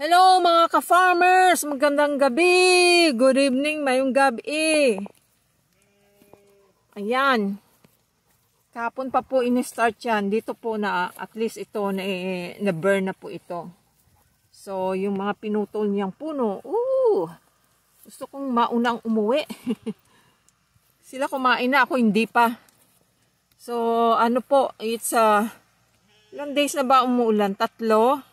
Hello mga ka-farmers! Magandang gabi! Good evening, mayong gabi! Ayan. Kapon pa po in-start yan. Dito po na at least ito na-burn na po ito. So, yung mga pinutol niyang puno, gusto kong maunang umuwi. Sila kumain na, ako hindi pa. So, ano po, it's ilang days na ba umuulan? 3?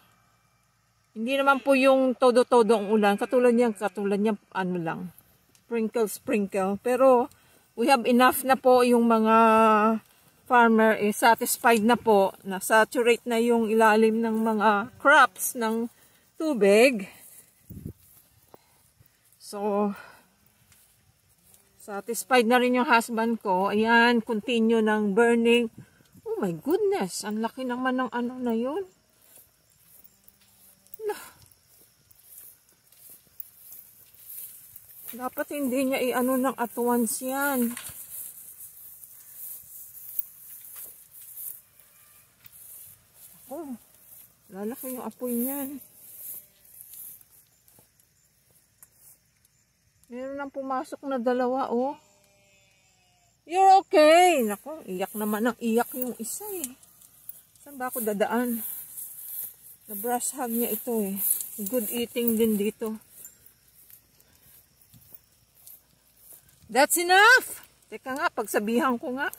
Hindi naman po yung todo-todo ang ulan. Katulad niyan, ano lang. Sprinkle. Pero, we have enough na po yung mga farmer satisfied na po. Na-saturate na yung ilalim ng mga crops ng tubig. So, satisfied na rin yung husband ko. Ayan, continue ng burning. Oh my goodness, ang laki naman ng ano na yun. Dapat hindi niya i-ano ng at once yan. Oh, lalaki yung apoy niyan. Meron nang pumasok na 2, oh. You're okay. Nako, iyak naman ng iyak yung isa eh. Saan ba ako dadaan? Na-brush hug niya ito eh. Good eating din dito. That's enough! Teka nga, pagsabihan ko nga.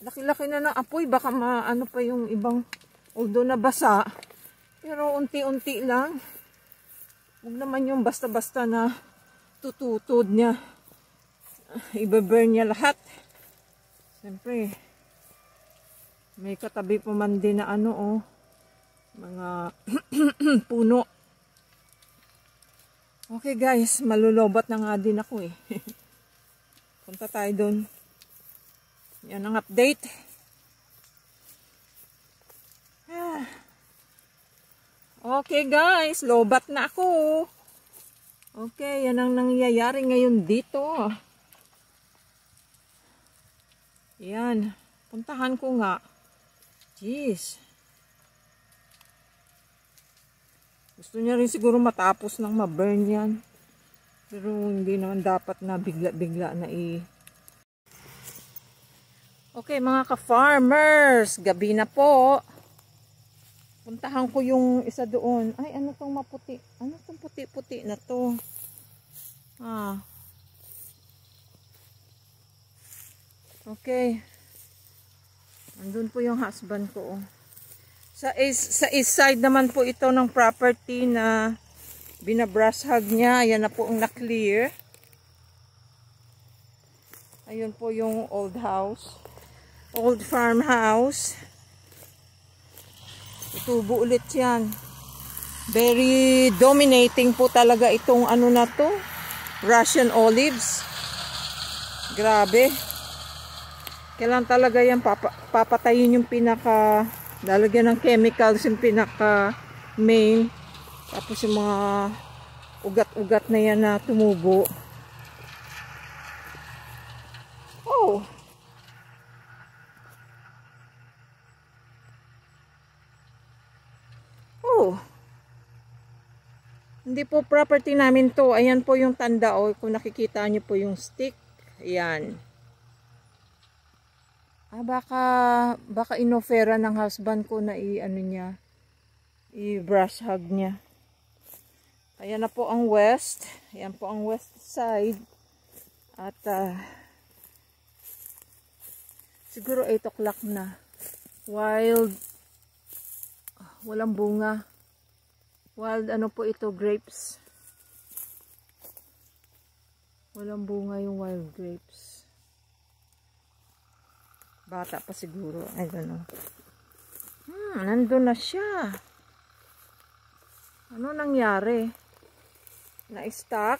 Laki-laki na ng apoy. Baka maano pa yung ibang, although nabasa. Pero unti-unti lang. Huwag naman yung basta-basta na tututod niya. Iba-burn niya lahat. Siyempre, may katabi pa man din na ano, oh. Mga puno. Okay guys, malulobat na nga din ako eh. Punta tayo dun. Yan ang update. Okay guys, lobat na ako. Okay, yan ang nangyayari ngayon dito. Yan, puntahan ko nga. Jeez. Gusto niya rin siguro matapos ng ma-burn yan. Pero hindi naman dapat na bigla-bigla na Okay mga ka-farmers, gabi na po. Puntahan ko yung isa doon. Ay, ano tong maputi? Ano tong puti-puti na to? Okay. Andun po yung husband ko. Sa east side naman po ito ng property na binabrush hug niya. Ayan na po ang na-clear. Ayun po yung old house. Old farmhouse. Tutubo ulit yan. Very dominating po talaga itong ano na to. Russian olives. Grabe. Kailan talaga yan papatayin yung pinaka, lalagyan ng chemicals yung pinaka main. Tapos yung mga ugat-ugat na yan na tumubo. Oh! Oh! Hindi po property namin to. Ayan po yung tanda. O, kung nakikita nyo po yung stick. Ayan. Baka inofera ng husband ko na i-brush hug niya. Ayan na po ang west. Ayan po ang west side. At siguro 8 o'clock na. Wild. Walang bunga. Wild ano po ito, grapes. Walang bunga yung wild grapes. Bata pa siguro. I don't know. Nandun na siya. Ano nangyari? Na-stuck?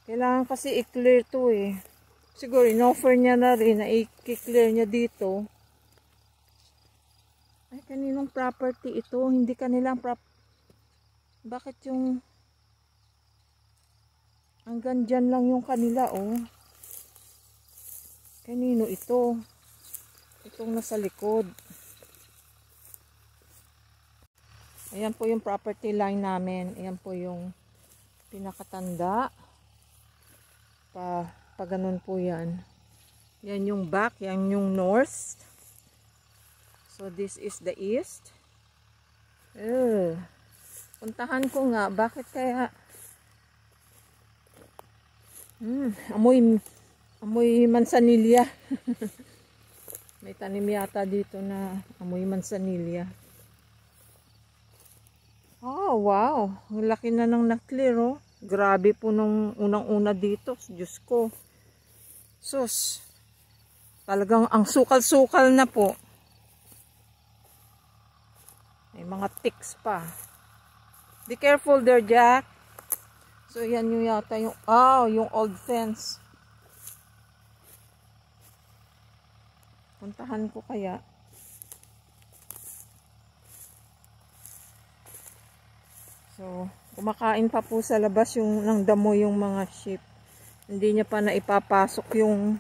Kailangan kasi i-clear to eh. Siguro in-offer niya na rin na i-clear niya dito. Ay, kaninong property ito? Hindi kanilang Bakit yung hanggang dyan lang yung kanila, oh. Kanino ito? Itong nasa likod. Ayan po yung property line namin. Ayan po yung pinakatanda. Pa ganun po yan. Yan yung back, yan yung north. So this is the east. Puntahan ko nga, bakit kaya amoy mansanilya. May tanim yata dito na amoy mansanilya. Oh, wow. Ang laki na ng na-clear, oh. Grabe po nung unang-una dito. Diyos ko. Sus. Talagang ang sukal-sukal na po. May mga ticks pa. Be careful there, Jack. So, yan yung yata yung, yung old fence. Puntahan ko kaya. So, kumakain pa po sa labas yung ng damo yung mga sheep. Hindi niya pa naipapasok yung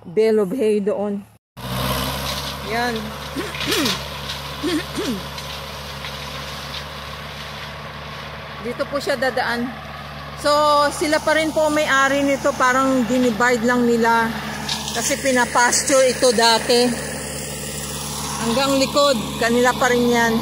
bale of hay doon. Yan. Dito po siya dadaan. So, sila pa rin po may-ari nito. Parang dinivide lang nila. Kasi pinapasture ito dati. Hanggang likod. Kanila pa rin yan.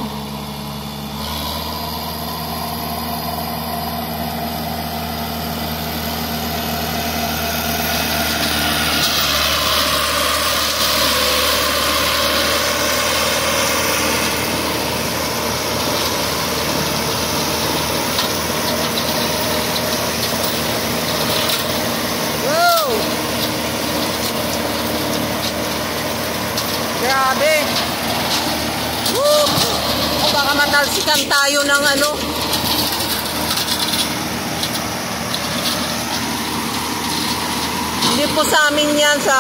Grabe. Woo! O baka matalsikan tayo ng ano. Hindi po sa amin yan, sa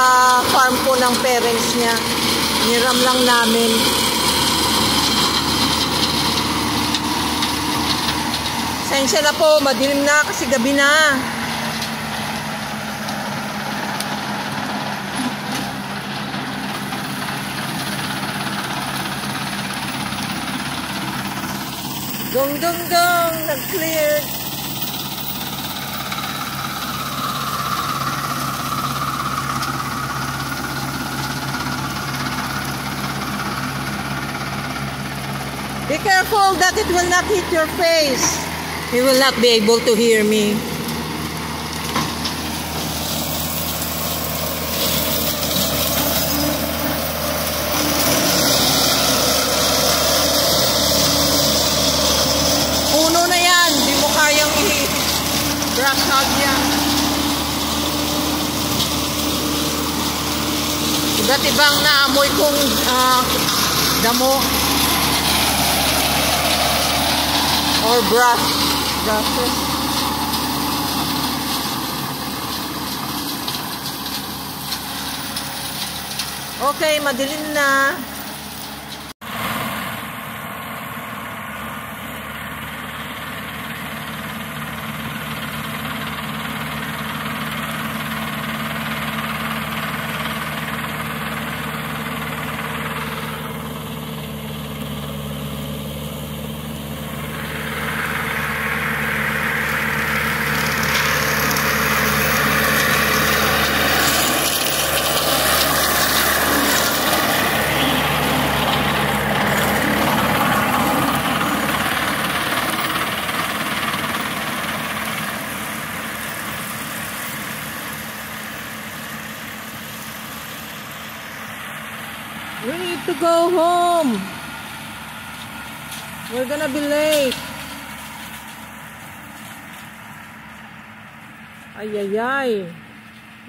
farm po ng parents niya. Niram lang namin. Sensya na po, madilim na kasi gabi na. Dong dong dong, nag-cleared. Be careful that it will not hit your face. You will not be able to hear me. Brush hog yan. Iba't ibang naamoy kong damo or brushes. Okay, madilim na. We need to go home. We're gonna be late. Ay.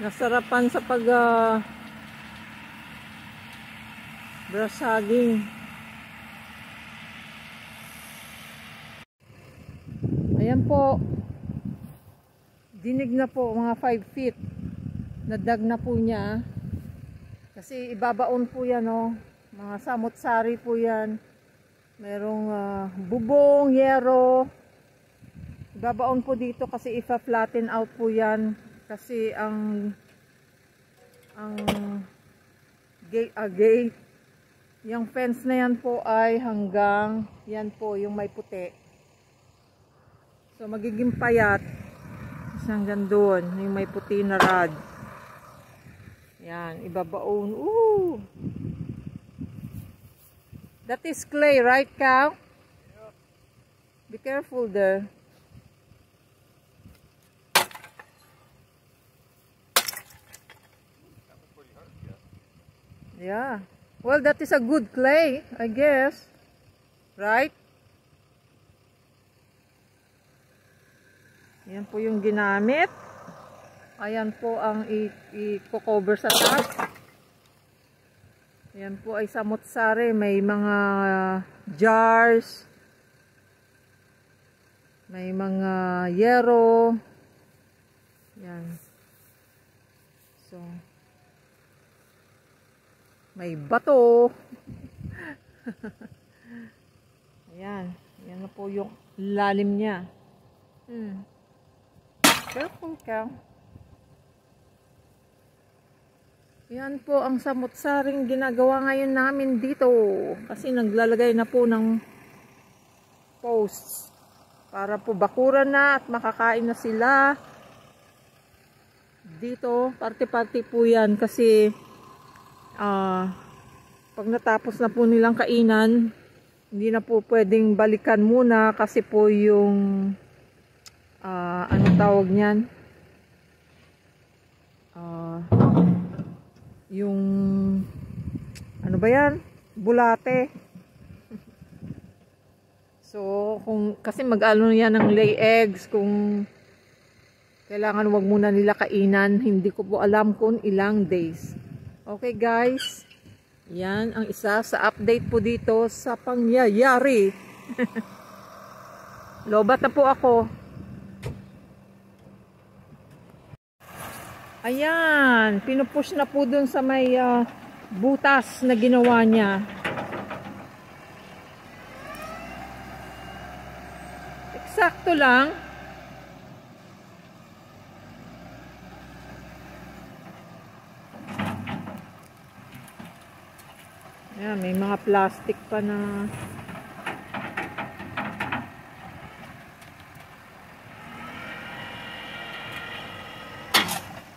Nasarapan sa brasaging. Ayan po. Dinig na po mga 5 feet. Nadag na po niya. Kasi ibabaon po yan, oh. Mga samot-sari po yan. Merong bubong, yero. Ibabaon po dito kasi ipa-flatten out po yan. Kasi ang gate Yung fence na yan po ay hanggang, yan po yung may puti. So magiging payat hanggang doon, yung may puti na rod. Yan, ibabaon. Ooh! That is clay, right, Cow? Yeah. Be careful there. That was pretty hard, yeah. Yeah. Well, that is a good clay, I guess. Right? Yan po yung ginamit. Ayan po ang i-cover sa top. Yan po ay samot-sari. May mga jars. May mga yero. Yan. So, may bato. Ayan. Yan na po yung lalim niya. Careful ka. Yan po ang samot-saring ginagawa ngayon namin dito. Kasi naglalagay na po ng posts. Para po bakuran na at makakain na sila. Dito, parte-parte po yan. Kasi pag natapos na po nilang kainan, hindi na po pwedeng balikan muna. Kasi po yung ano tawag niyan? Yung ano ba yan? Bulate. So, kasi mag-ano yan ng lay eggs, kung kailangan wag muna nila kainan, hindi ko po alam kung ilang days. Okay guys, yan ang isa sa update po dito sa pangyayari. Lobat na po ako. Ayan, pinupush na po dun sa may butas na ginawa niya. Eksakto lang. Ayan, may mga plastic pa na.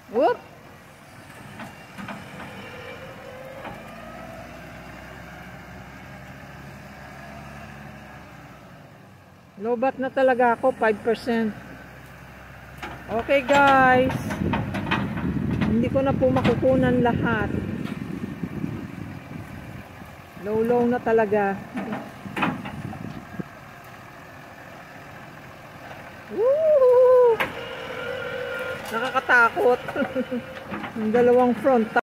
Whoop! Lobat na talaga ako, 5%. Okay guys. Hindi ko na po makukunan lahat. Low na talaga. Woo! Nakakatakot. Yung dalawang front.